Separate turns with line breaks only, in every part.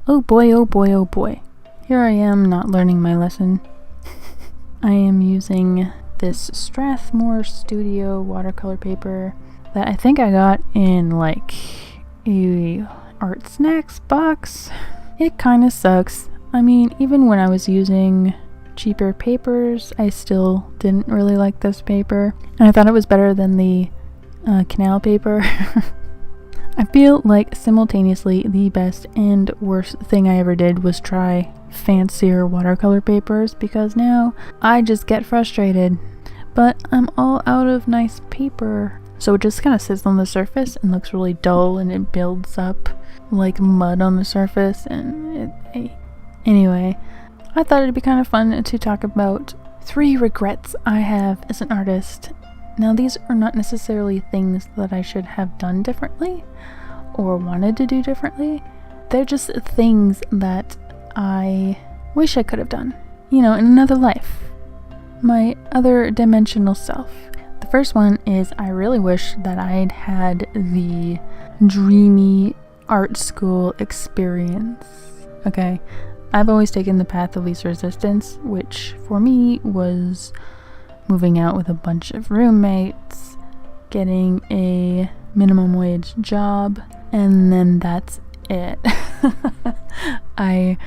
Oh boy, oh boy, oh boy. Here I am not learning my lesson. I am using this Strathmore Studio watercolor paper that I think I got in like a art snacks box. It kind of sucks. I mean, even when I was using cheaper papers, I still didn't really like this paper. And I thought it was better than the canal paper. I feel like simultaneously the best and worst thing I ever did was try fancier watercolor papers, because now I just get frustrated. But I'm all out of nice paper, so it just kind of sits on the surface and looks really dull, and it builds up like mud on the surface, and anyway, I thought it'd be kind of fun to talk about 3 regrets I have as an artist. Now, these are not necessarily things that I should have done differently or wanted to do differently. They're just things that I wish I could have done, in another life. My other dimensional self. The first one is I really wish that I'd had the dreamy art school experience. Okay, I've always taken the path of least resistance, which for me was moving out with a bunch of roommates, getting a minimum wage job, and then that's it. I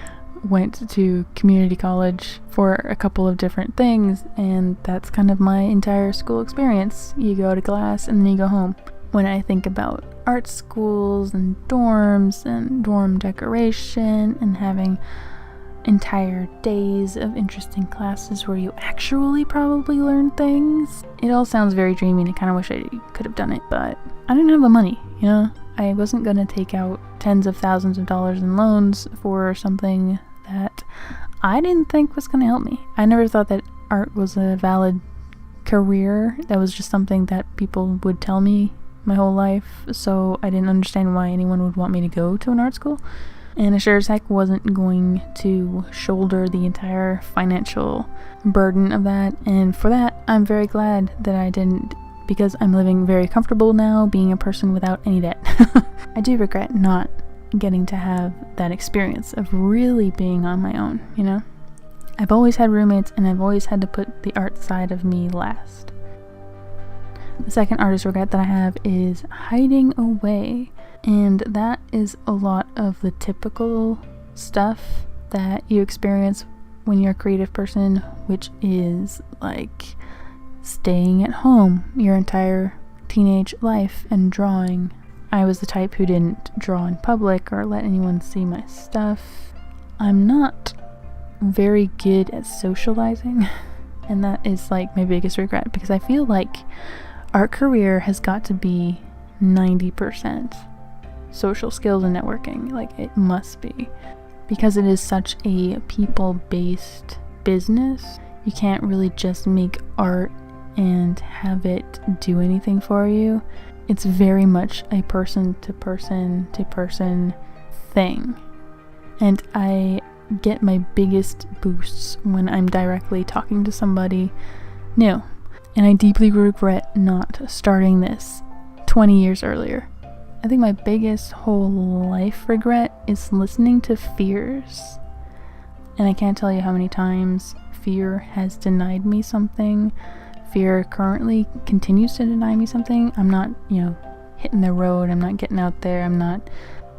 went to community college for a couple of different things, and that's kind of my entire school experience. You go to class and then you go home. When I think about art schools and dorms and dorm decoration and having entire days of interesting classes where you actually probably learn things, it all sounds very dreamy, and I kind of wish I could have done it, but I didn't have the money, I wasn't gonna take out tens of thousands of dollars in loans for something that I didn't think was gonna help me. I never thought that art was a valid career. That was just something that people would tell me my whole life, so I didn't understand why anyone would want me to go to an art school. And I sure as heck wasn't going to shoulder the entire financial burden of that. And for that, I'm very glad that I didn't, because I'm living very comfortable now, being a person without any debt. I do regret not getting to have that experience of really being on my own, I've always had roommates, and I've always had to put the art side of me last. The second artist regret that I have is hiding away. And that is a lot of the typical stuff that you experience when you're a creative person, which is like staying at home your entire teenage life and drawing. I was the type who didn't draw in public or let anyone see my stuff. I'm not very good at socializing, and that is like my biggest regret, because I feel like art career has got to be 90% social skills and networking. Like, it must be, because it is such a people-based business. You can't really just make art and have it do anything for you. It's very much a person-to-person thing. And I get my biggest boosts when I'm directly talking to somebody new. And I deeply regret not starting this 20 years earlier. I think my biggest whole life regret is listening to fears. And I can't tell you how many times fear has denied me something. Fear currently continues to deny me something. I'm not, hitting the road. I'm not getting out there. I'm not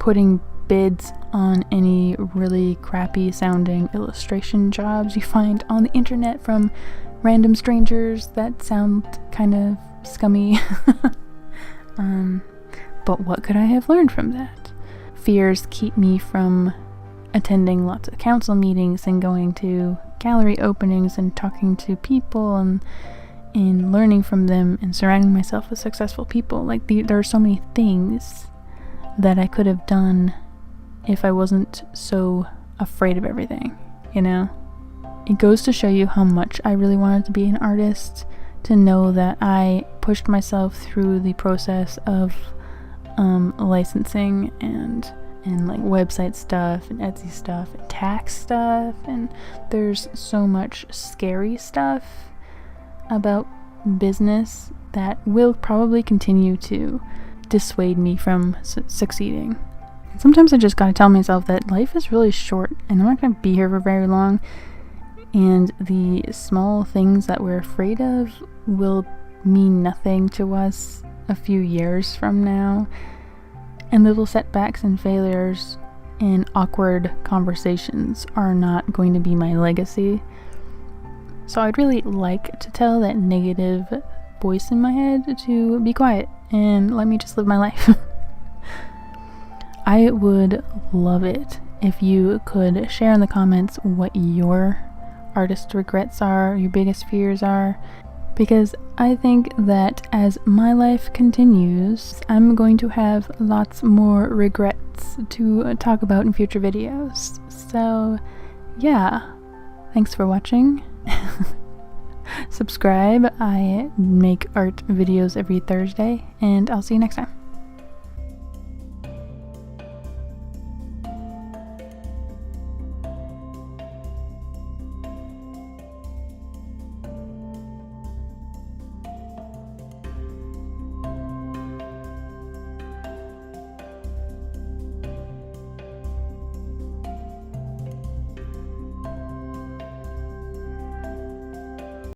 putting bids on any really crappy sounding illustration jobs you find on the internet from random strangers that sound kind of scummy. But what could I have learned from that? Fears keep me from attending lots of council meetings and going to gallery openings and talking to people and learning from them and surrounding myself with successful people. Like, there are so many things that I could have done if I wasn't so afraid of everything, It goes to show you how much I really wanted to be an artist, to know that I pushed myself through the process of licensing and like website stuff and Etsy stuff and tax stuff, and there's so much scary stuff about business that will probably continue to dissuade me from succeeding. Sometimes I just gotta tell myself that life is really short and I'm not gonna be here for very long, and the small things that we're afraid of will mean nothing to us a few years from now, and little setbacks and failures and awkward conversations are not going to be my legacy. So I'd really like to tell that negative voice in my head to be quiet and let me just live my life. I would love it if you could share in the comments what your artist regrets are, your biggest fears are, because I think that as my life continues, I'm going to have lots more regrets to talk about in future videos. So yeah, thanks for watching. Subscribe. I make art videos every Thursday, and I'll see you next time.